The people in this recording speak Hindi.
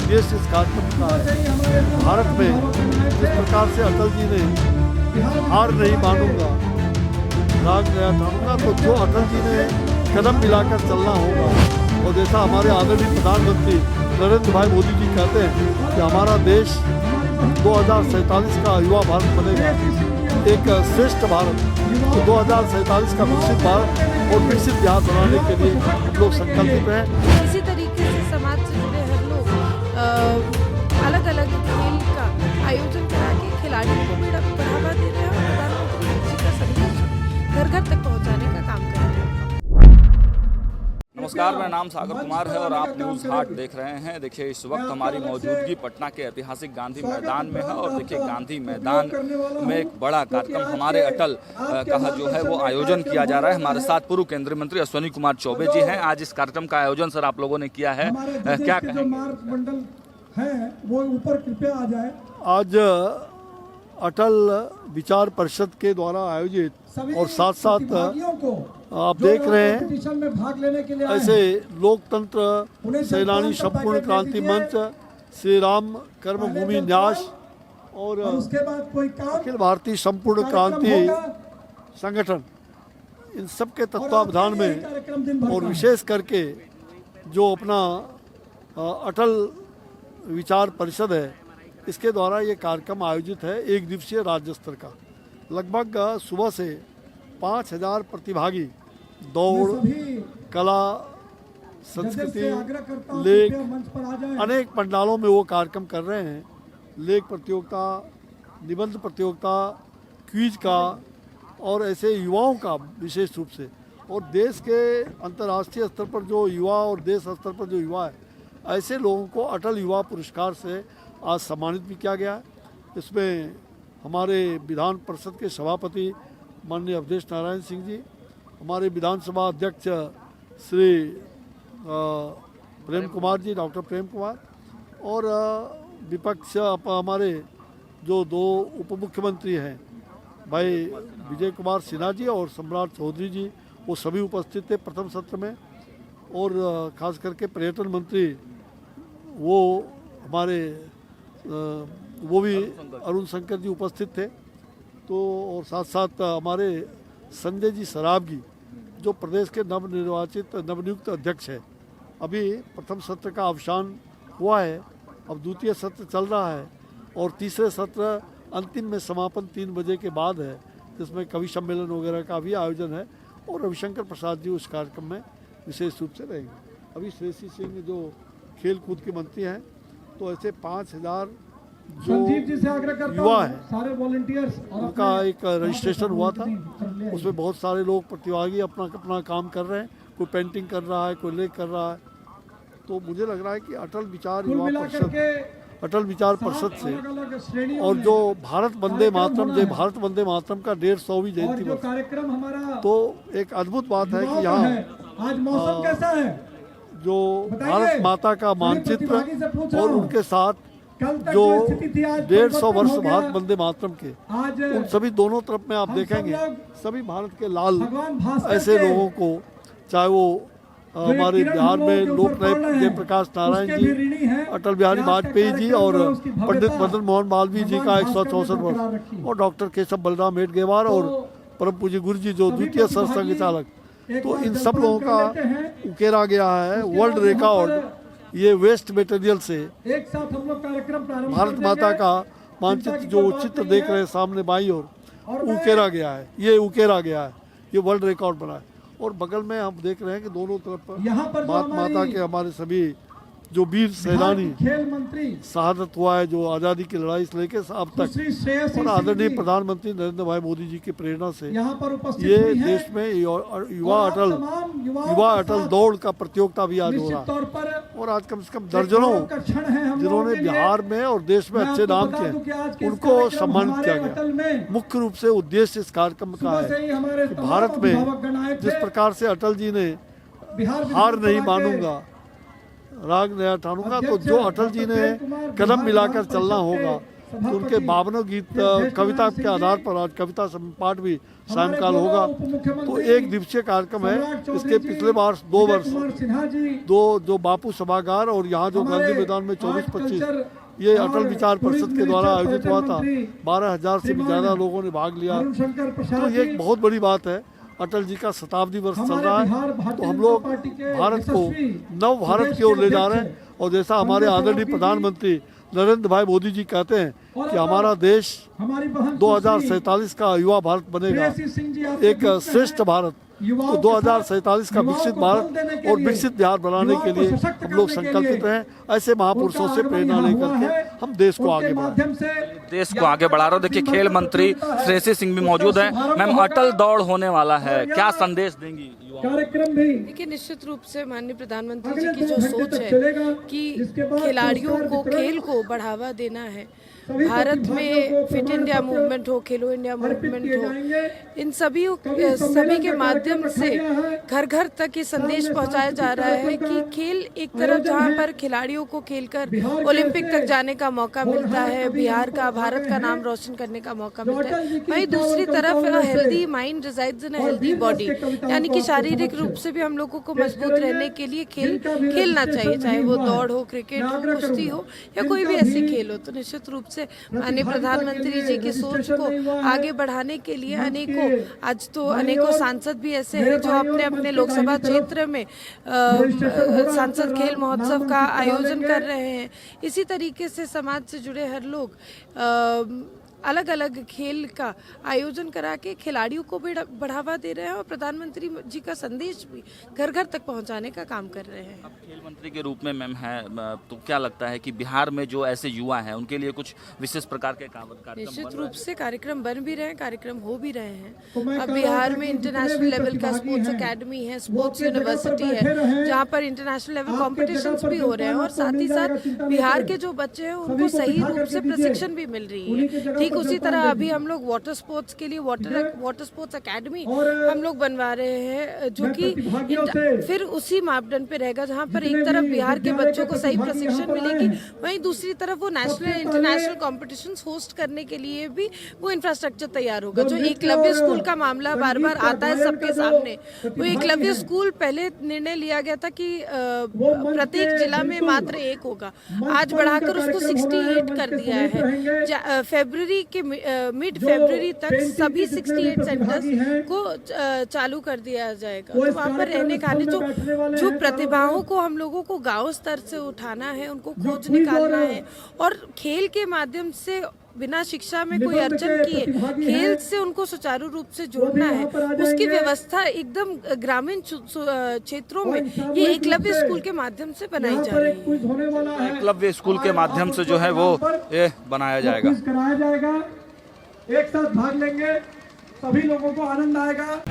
उद्देश्य इस कार्यक्रम का है। भारत में जिस प्रकार से अटल जी ने हार नहीं मानूंगा, राग नया ठानूंगा, तो जो अटल जी ने कदम मिलाकर चलना होगा। और जैसा हमारे आदरणीय प्रधानमंत्री नरेंद्र भाई मोदी जी कहते हैं कि हमारा देश 2047 का युवा भारत बनेगा, एक श्रेष्ठ भारत, तो 2047 का विकसित भारत और विकसित बिहार बनाने के लिए हम लोग संकल्पित हैं। इसी तरीके से समाज से जुड़े हर लोग अलग अलग खेल का आयोजन करा के खिलाड़ियों को भी बढ़ावा दे रहे हैं और प्रधानमंत्री जी का संदेश घर घर तक पहुंचाने का काम कर रहे हैं। नमस्कार, मेरा नाम सागर कुमार है और आप न्यूज़ हाट देख रहे हैं। देखिए, इस वक्त हमारी मौजूदगी पटना के ऐतिहासिक गांधी मैदान में है और देखिए गांधी मैदान में एक बड़ा कार्यक्रम हमारे अटल का जो है वो आयोजन किया जा रहा है। हमारे साथ पूर्व केंद्रीय मंत्री अश्विनी कुमार चौबे जी हैं। आज इस कार्यक्रम का आयोजन सर आप लोगों ने किया है, क्या कहेंगे? मंडल है वो ऊपर कृपया आ जाए। आज अटल विचार परिषद के द्वारा आयोजित और साथ साथ आप देख रहे हैं में भाग लेने के लिए ऐसे लोकतंत्र सेनानी संपूर्ण क्रांति मंच, श्री राम कर्मभूमि न्यास और उसके बाद कोई काम अखिल भारतीय संपूर्ण क्रांति संगठन, इन सब के तत्वावधान में और विशेष करके जो अपना अटल विचार परिषद है, इसके द्वारा ये कार्यक्रम आयोजित है। एक दिवसीय राज्य स्तर का लगभग सुबह से 5000 प्रतिभागी दौड़, कला, संस्कृति, लेख, अनेक पंडालों में वो कार्यक्रम कर रहे हैं। लेख प्रतियोगिता, निबंध प्रतियोगिता, क्विज का और ऐसे युवाओं का विशेष रूप से, और देश के अंतर्राष्ट्रीय स्तर पर जो युवा और देश स्तर पर जो युवा है, ऐसे लोगों को अटल युवा पुरस्कार से आज सम्मानित भी किया गया है। इसमें हमारे विधान परिषद के सभापति माननीय अवधेश नारायण सिंह जी, हमारे विधानसभा अध्यक्ष श्री प्रेम कुमार जी, डॉक्टर प्रेम कुमार, और विपक्ष हमारे जो दो उप मुख्यमंत्री हैं भाई विजय कुमार सिन्हा जी और सम्राट चौधरी जी, वो सभी उपस्थित थे प्रथम सत्र में। और खास करके पर्यटन मंत्री वो हमारे वो भी अरुण शंकर जी उपस्थित थे। तो और साथ साथ हमारे संजय जी सरावगी जो प्रदेश के नवनियुक्त अध्यक्ष है। अभी प्रथम सत्र का अवसान हुआ है, अब द्वितीय सत्र चल रहा है और तीसरे सत्र अंतिम में समापन 3 बजे के बाद है, जिसमें कवि सम्मेलन वगैरह का भी आयोजन है और रविशंकर प्रसाद जी उस कार्यक्रम में विशेष रूप से रहेंगे। अभी श्रेयसी सिंह जो खेल कूद के मंत्री हैं, तो ऐसे 5000 जो युवा है सारे वॉलंटियर्स उनका एक रजिस्ट्रेशन हुआ था। उसमें बहुत सारे लोग प्रतिभागी अपना अपना काम कर रहे हैं, कोई पेंटिंग कर रहा है, कोई लेख कर रहा है। तो मुझे लग रहा है कि अटल विचार युवा परिषद, अटल विचार परिषद से और जो भारत वंदे मातरम का 150वीं जयंती वर्ष, तो एक अद्भुत बात है कि यहाँ आज मौसम कैसा है, जो भारत माता का मानचित्र और उनके साथ जो 150 वर्ष भारत वंदे मातरम के, उन सभी दोनों तरफ में आप देखेंगे सभी भारत के लाल ऐसे लोगों को, चाहे वो हमारे बिहार में लोकनायक जयप्रकाश नारायण जी, अटल बिहारी वाजपेयी जी और पंडित मदन मोहन मालवीय जी का 164 वर्ष, और डॉक्टर केशव बलराम हेडगेवार और परम पूज्य गुरु जी जो द्वितीय सरसंघ चालक, तो इन सब लोगों का उकेरा गया है वर्ल्ड रिकॉर्ड। ये वेस्ट मटेरियल से एक साथ हम लोग कार्यक्रम प्रारंभ भारत माता का मानचित्र जो चित्र देख रहे हैं सामने बाई ओर, उकेरा गया है, ये उकेरा गया है, ये वर्ल्ड रिकॉर्ड बना है। और बगल में हम देख रहे हैं कि दोनों तरफ भारत माता के हमारे सभी जो वीर सेनानी खेल मंत्री शहादत हुआ है, जो आज़ादी की लड़ाई से लेकर अब तक, और आदरणीय प्रधानमंत्री नरेंद्र भाई मोदी जी की प्रेरणा से ये देश में युवा अटल दौड़ का प्रतियोगिता भी आज हो रहा है। और आज कम से कम दर्जनों जिन्होंने बिहार में और देश में अच्छे नाम किए, उनको सम्मानित किया गया। मुख्य रूप से उद्देश्य इस कार्यक्रम का है कि भारत में जिस प्रकार से अटल जी ने हार नहीं मानूंगा, राग नया ठानूंगा, तो जो अटल जी ने कदम मिलाकर चलना होगा, तो उनके 52 गीत कविता के आधार पर आज कविता पाठ भी सायंकाल होगा। तो एक दिवसीय कार्यक्रम है। इसके पिछले वर्ष 2 वर्ष जो बापू सभागार और यहाँ जो गांधी मैदान में 24-25 ये अटल विचार परिषद के द्वारा आयोजित हुआ था। 12,000 से भी ज़्यादा लोगों ने भाग लिया। तो ये एक बहुत बड़ी बात है। अटल जी का शताब्दी वर्ष चल रहा है, तो हम लोग भारत को नव भारत की ओर ले जा रहे हैं। और जैसा हमारे आदरणीय प्रधानमंत्री नरेंद्र भाई मोदी जी कहते हैं कि हमारा देश 2047 का युवा भारत बनेगा, एक श्रेष्ठ भारत। तो 2047 का विकसित भारत और विकसित बिहार बनाने के लिए हम लोग संकल्पित हैं। ऐसे महापुरुषों से प्रेरणा लेकर के हम देश को आगे बढ़ाएं। देश को आगे बढ़ा रहे हो। देखिए खेल मंत्री श्रेयसी सिंह भी मौजूद हैं। मैम, अटल दौड़ होने वाला है, क्या संदेश देंगी युवाओं को? देखिए निश्चित रूप से माननीय प्रधानमंत्री जी की जो सोच है कि खिलाड़ियों को खेल को बढ़ावा देना है, भारत में फिट इंडिया मूवमेंट हो, खेलो इंडिया मूवमेंट हो, इन सभी के माध्यम से घर घर तक ये संदेश पहुंचाया जा रहा है कि खेल एक तरफ जहां पर खिलाड़ियों को खेलकर ओलंपिक तक जाने का मौका मिलता है, बिहार का भारत का नाम रोशन करने का मौका मिलता है, वहीं दूसरी तरफ हेल्दी माइंड रिजाइड्स इन हेल्दी बॉडी, यानी कि शारीरिक रूप से भी हम लोगों को मजबूत रहने के लिए खेलना चाहिए, चाहे वो दौड़ हो, क्रिकेट हो, कुश्ती हो या कोई भी ऐसी खेल हो। तो निश्चित रूप से माननीय प्रधानमंत्री जी की सोच को आगे बढ़ाने के लिए अनेकों सांसद भी ऐसे हैं जो अपने अपने लोकसभा क्षेत्र में सांसद खेल महोत्सव का आयोजन कर रहे हैं। इसी तरीके से समाज से जुड़े हर लोग अलग अलग खेल का आयोजन करा के खिलाड़ियों को भी बढ़ावा दे रहे हैं और प्रधानमंत्री जी का संदेश भी घर घर तक पहुंचाने का काम कर रहे हैं। अब खेल मंत्री के रूप में मैम है, तो क्या लगता है कि बिहार में जो ऐसे युवा हैं उनके लिए कुछ विशेष प्रकार के कार्यक्रम निश्चित रूप से कार्यक्रम बन भी रहे हैं, कार्यक्रम हो भी रहे हैं। अब बिहार में इंटरनेशनल लेवल का स्पोर्ट्स अकेडमी है, स्पोर्ट्स यूनिवर्सिटी है, जहाँ पर इंटरनेशनल लेवल कॉम्पिटिशन्स भी हो रहे हैं और साथ ही साथ बिहार के जो बच्चे हैं उनको सही रूप से प्रशिक्षण भी मिल रही है। ठीक उसी तरह अभी हम लोग वाटर स्पोर्ट्स के लिए वाटर स्पोर्ट्स एकेडमी हम लोग बनवा रहे हैं, जो कि फिर उसी मापदंड पे रहेगा, जहां पर एक तरफ बिहार के बच्चों को सही प्रशिक्षण मिलेगी, वहीं दूसरी तरफ वो नेशनल इंटरनेशनल कॉम्पिटिशन्स होस्ट करने के लिए भी वो इंफ्रास्ट्रक्चर तैयार होगा। जो एकलव्य स्कूल का मामला बार बार आता है सबके सामने, वो एकलव्य स्कूल पहले निर्णय लिया गया था कि प्रत्येक जिला में मात्र एक होगा, आज बढ़ाकर उसको 68 कर दिया है। फरवरी के मिड फरवरी तक सभी 68 सेंटर्स को चालू कर दिया जाएगा। तो वहाँ पर रहने खाने जो प्रतिभाओं को हम लोगों को गांव स्तर से उठाना है, उनको खोज निकालना है और खेल के माध्यम से बिना शिक्षा में कोई अर्जन किए खेल से उनको सुचारू रूप से जोड़ना है, उसकी व्यवस्था एकदम ग्रामीण क्षेत्रों में ये एकलव्य स्कूल के माध्यम से बनाई जा रही है। एकलव्य स्कूल के माध्यम से जो है वो ये बनाया जाएगा। एक साथ भाग लेंगे, सभी लोगों को आनंद आएगा।